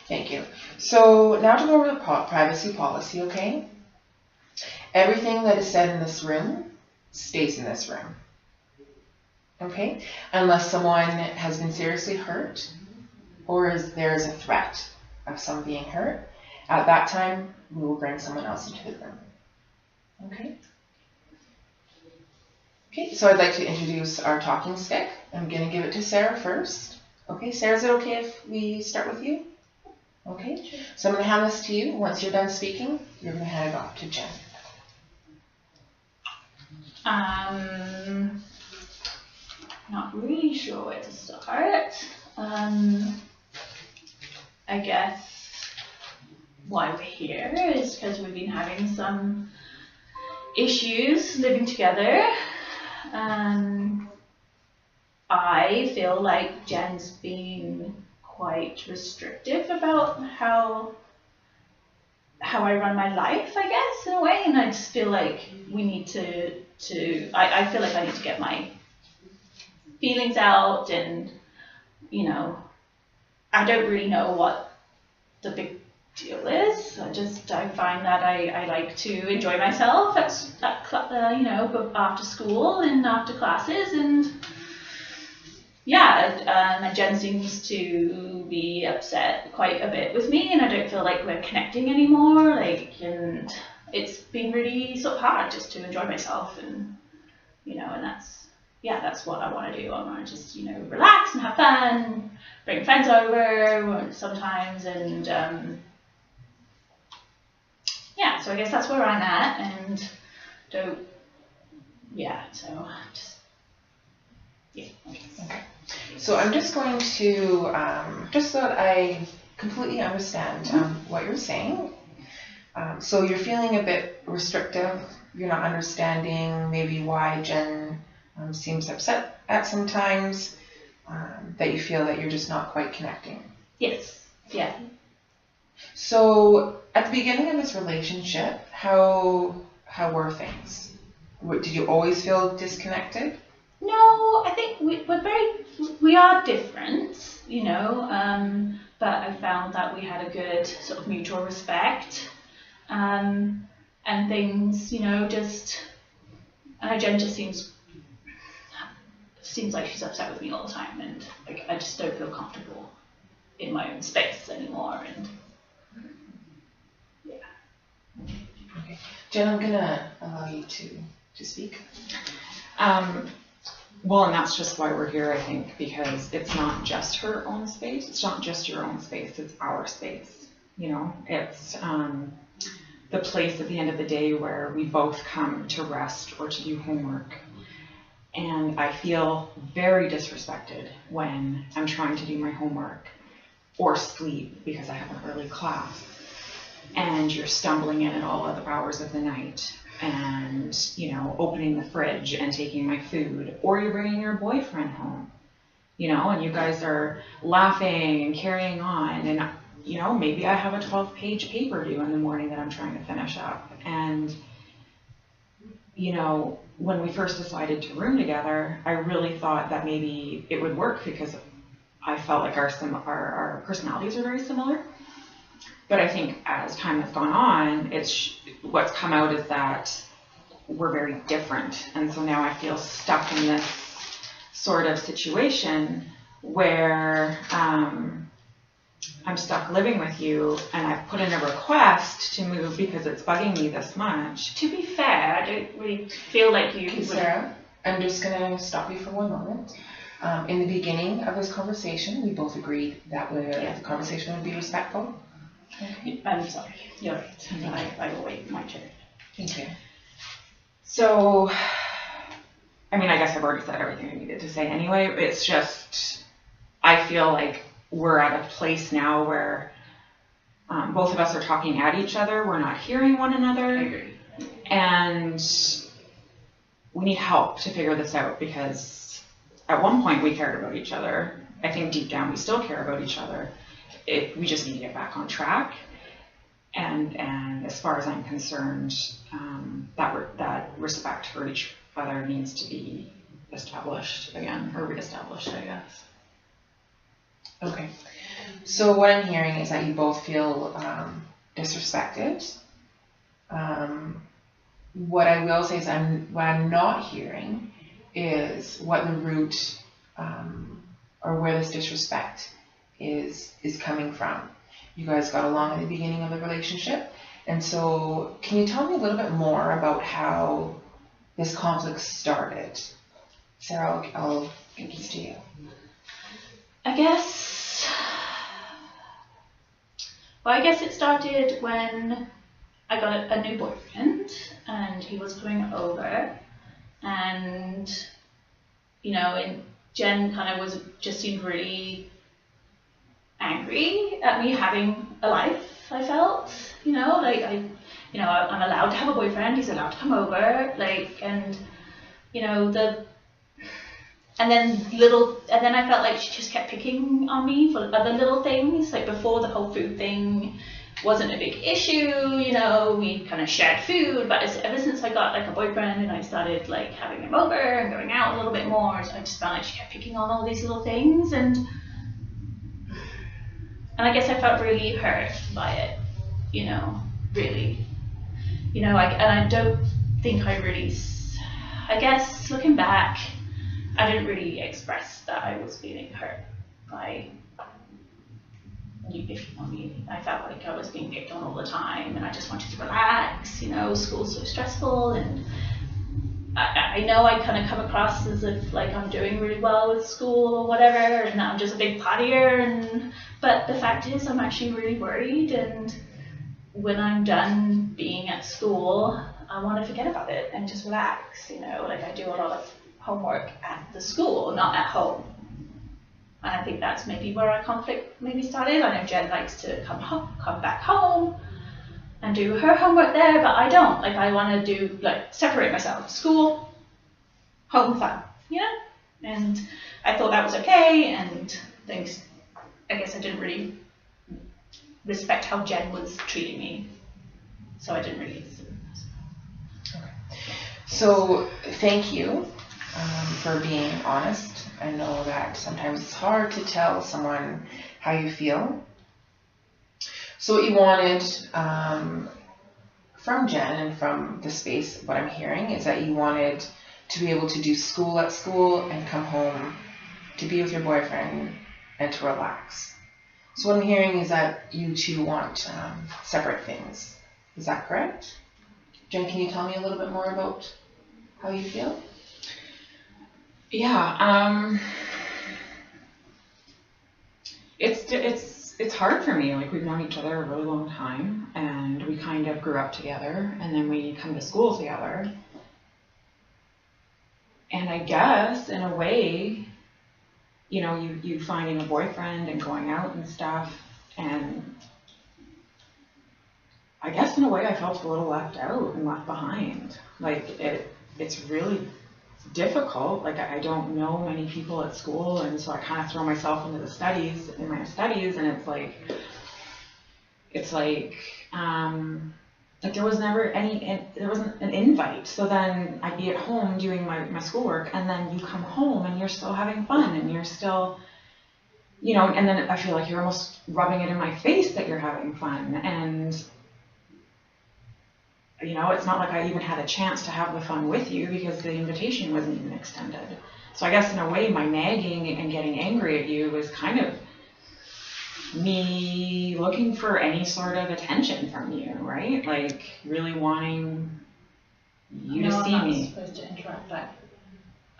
Thank you. So now to go over the privacy policy, okay? Everything that is said in this room stays in this room, okay? Unless someone has been seriously hurt or there is a threat of someone being hurt, at that time, we will bring someone else into the room, okay? Okay, so I'd like to introduce our talking stick. I'm going to give it to Sarah first. Okay, Sarah, is it okay if we start with you? Okay, so I'm going to hand this to you. Once you're done speaking, you're going to hand it off to Jen. Not really sure where to start. I guess why we're here is because we've been having some issues living together. I feel like Jen's been quite restrictive about how I run my life, I guess, in a way, and I just feel like we need I feel like I need to get my feelings out, and I don't really know what the big deal is. I find that I like to enjoy myself after school and after classes, and and Jen seems to be upset quite a bit with me, and I don't feel like we're connecting anymore. And it's been really sort of hard just to enjoy myself, and and that's what I want to do. I want to just relax and have fun, bring friends over sometimes, and so I guess that's where I'm at, and Okay. So I'm just going to, just so that I completely understand what you're saying. So you're feeling a bit restrictive. You're not understanding maybe why Jen seems upset at some times, that you feel that you're just not quite connecting. Yes. Yeah. So at the beginning of this relationship, how were things? Did you always feel disconnected? No, I think we are different, but I found that we had a good sort of mutual respect, and things, Jen just seems like she's upset with me all the time, and I just don't feel comfortable in my own space anymore, and Okay. Jen, I'm gonna allow you to speak. Well, and that's just why we're here, I think, because it's not just her own space. It's not just your own space. It's our space. It's the place at the end of the day where we both come to rest or to do homework. And I feel very disrespected when I'm trying to do my homework or sleep because I have an early class, and you're stumbling in at all other hours of the night, and opening the fridge and taking my food, or you're bringing your boyfriend home, and you guys are laughing and carrying on, and maybe I have a 12-page paper due in the morning that I'm trying to finish up. And when we first decided to room together, I really thought that maybe it would work because I felt like our personalities are very similar. But I think as time has gone on, what's come out is that we're very different. And so now I feel stuck in this sort of situation where I'm stuck living with you, and I've put in a request to move because it's bugging me this much. To be fair, I don't really feel like you... Okay, Sarah, I'm just going to stop you for one moment. In the beginning of this conversation, we both agreed that the conversation would be respectful. Okay. I'm sorry. You're right. I will wait my turn. Thank you. So, I guess I've already said everything I needed to say anyway. It's just, I feel like we're at a place now where both of us are talking at each other. We're not hearing one another. I agree. And we need help to figure this out, because at one point we cared about each other. I think deep down we still care about each other. We just need to get back on track. And as far as I'm concerned, that respect for each other needs to be established again, or reestablished, I guess. Okay. So what I'm hearing is that you both feel disrespected. What I will say is what I'm not hearing is what the root or where this disrespect is coming from. You guys got along at the beginning of the relationship, and so can you tell me a little bit more about how this conflict started? Sarah, I'll give this to you. I guess it started when I got a new boyfriend and he was coming over, and and Jen kind of just seemed really angry at me having a life. I felt, I'm allowed to have a boyfriend. He's allowed to come over, and then I felt like she just kept picking on me for other little things. Like before, the whole food thing wasn't a big issue, we kind of shared food, but ever since I got like a boyfriend and I started like having him over and going out a little bit more, I just felt like she kept picking on all these little things, and I guess I felt really hurt by it, really, I don't think I guess looking back, I didn't really express that I was feeling hurt by, if you know me. I felt like I was being picked on all the time and I just wanted to relax, school's so stressful, and I know I kind of come across as if like I'm doing really well with school or whatever, and I'm just a big partier, but the fact is I'm actually really worried, and when I'm done being at school, I want to forget about it and just relax, like I do a lot of homework at the school, not at home. And I think that's maybe where our conflict maybe started. I know Jen likes to come back home and do her homework there, but I don't. Like I want to separate myself. School, home, fun, And I thought that was okay, and things, I guess I didn't really respect how Jen was treating me, so I didn't really listen. Okay. So thank you for being honest. I know that sometimes it's hard to tell someone how you feel. So what you wanted from Jen and from the space, what I'm hearing is that you wanted to be able to do school at school and come home to be with your boyfriend and to relax. So what I'm hearing is that you two want separate things. Is that correct? Jen, can you tell me a little bit more about how you feel? Yeah, it's hard for me. Like we've known each other a really long time, and we kind of grew up together, and then we come to school together. And I guess in a way, you finding a boyfriend and going out and stuff, and I guess in a way I felt a little left out and left behind. Like it's really difficult. Like I don't know many people at school, and so I kind of throw myself into my studies, and it's like there was never there wasn't an invite. So then I'd be at home doing my schoolwork, and then you come home and you're still having fun, and you're still, and then I feel like you're almost rubbing it in my face that you're having fun, and it's not like I even had a chance to have the fun with you because the invitation wasn't even extended. So I guess in a way, my nagging and getting angry at you was kind of me looking for any sort of attention from you, right? Like really wanting you to see me. I'm not supposed to interrupt, but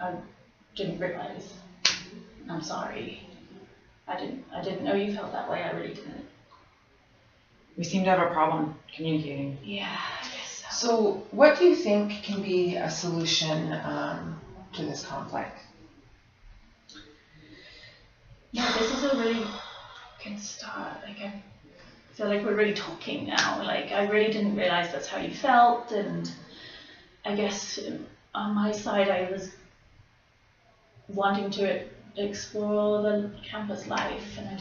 I didn't realize. I'm sorry. I didn't know you felt that way. I really didn't. We seem to have a problem communicating. Yeah, I guess so. So what do you think can be a solution to this conflict? Yeah, this is a really good start. Like I feel like we're really talking now. Like I really didn't realize that's how you felt, and I guess on my side I was wanting to explore the campus life, and I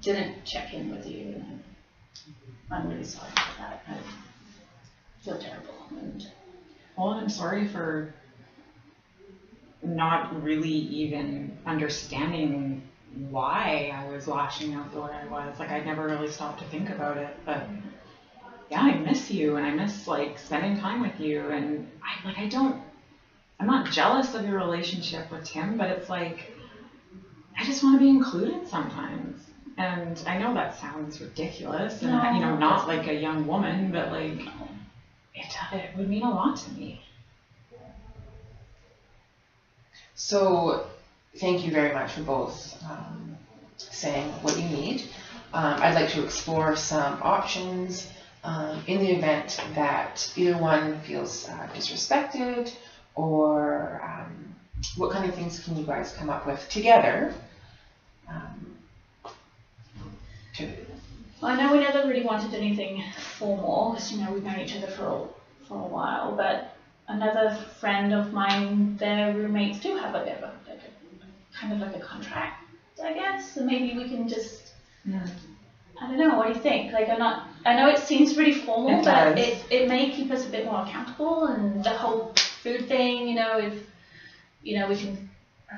didn't check in with you, and I'm really sorry for that. I feel terrible. Well, I'm sorry for not really even understanding why I was lashing out the way I was. Like, I'd never really stopped to think about it, but yeah, I miss you, and I miss like spending time with you, and I'm not jealous of your relationship with Tim, but it's like, I just want to be included sometimes. And I know that sounds ridiculous, and not like a young woman, but like, it would mean a lot to me. So thank you very much for both saying what you need. I'd like to explore some options in the event that either one feels disrespected, or what kind of things can you guys come up with together? Well, I know we never really wanted anything formal, because we've known each other for a while, but another friend of mine, their roommates do have a bit of kind of like a contract, I guess. So maybe we can just, I don't know, what do you think? Like, I know it seems really formal, but it may keep us a bit more accountable, and the whole food thing, if, we can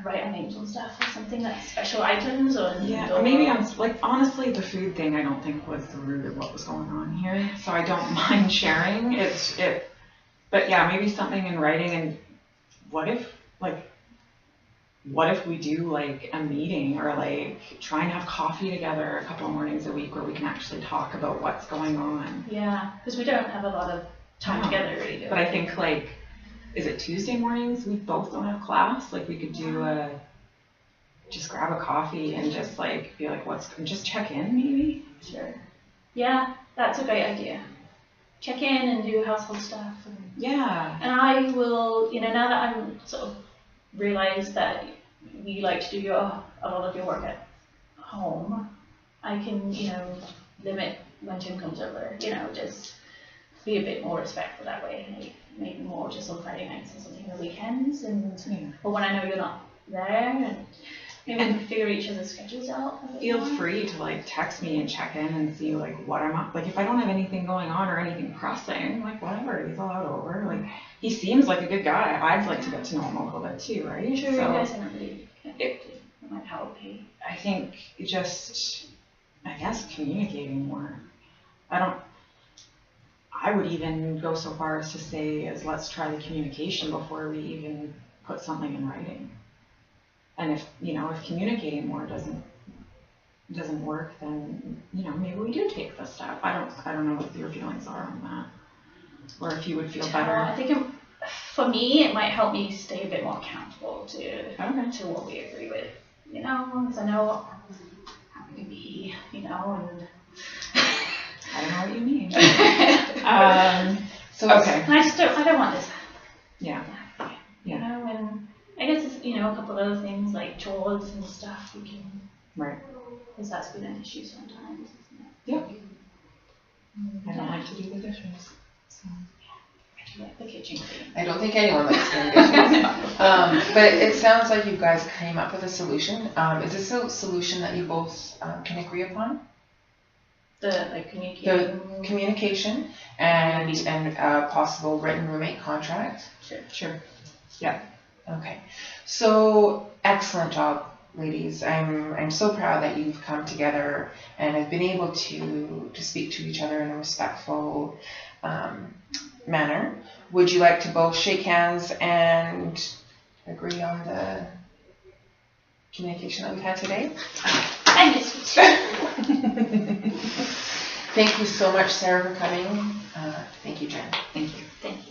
write our names on stuff or something, like special items, or maybe honestly, the food thing I don't think was the root of what was going on here, so I don't mind sharing it. But yeah, maybe something in writing. And what if we do like a meeting, or like try and have coffee together a couple of mornings a week where we can actually talk about what's going on? Yeah, because we don't have a lot of time together, really. But I think, like, is it Tuesday mornings? We both don't have class. Like, we could do just grab a coffee and just like be like, just check in, maybe. Sure. Yeah, that's a great idea. Check in and do household stuff. And I will, now that I'm sort of realized that you like to do a lot of your work at home, I can, limit when Tim comes over, just be a bit more respectful that way, like maybe more just on Friday nights or something, or weekends, or when I know you're not there, and maybe we can figure each other's schedules out. Feel free to like text me and check in and see like what I'm up. Like, if I don't have anything going on or anything pressing, like whatever, he's allowed over. Like, he seems like a good guy. I'd like to get to know him a little bit too, right? Sure, you guys haven't really connected. That might help. I think just, I guess, communicating more. I would even go so far as to say, let's try the communication before we even put something in writing. And if communicating more doesn't work, then maybe we do take the step. I don't know what your feelings are on that, or if you would feel better. I think for me, it might help me stay a bit more accountable to what we agree with. Because I know how we can be, and I don't know what you mean. Okay. I don't want this. Yeah. And I guess it's, a couple of other things like chores and stuff we can. Right. Because that's been an issue sometimes, isn't it? Yep. I don't like to do the dishes. So. I do like the kitchen clean. I don't think anyone likes doing dishes. But it sounds like you guys came up with a solution. Is this a solution that you both can agree upon? The communication and possible written roommate contract. Sure. Yeah. Okay. So excellent job, ladies. I'm so proud that you've come together and have been able to speak to each other in a respectful manner. Would you like to both shake hands and agree on the communication that we've had today? I miss you. Thank you so much, Sarah, for coming. Thank you, Jen. Thank you. Thank you.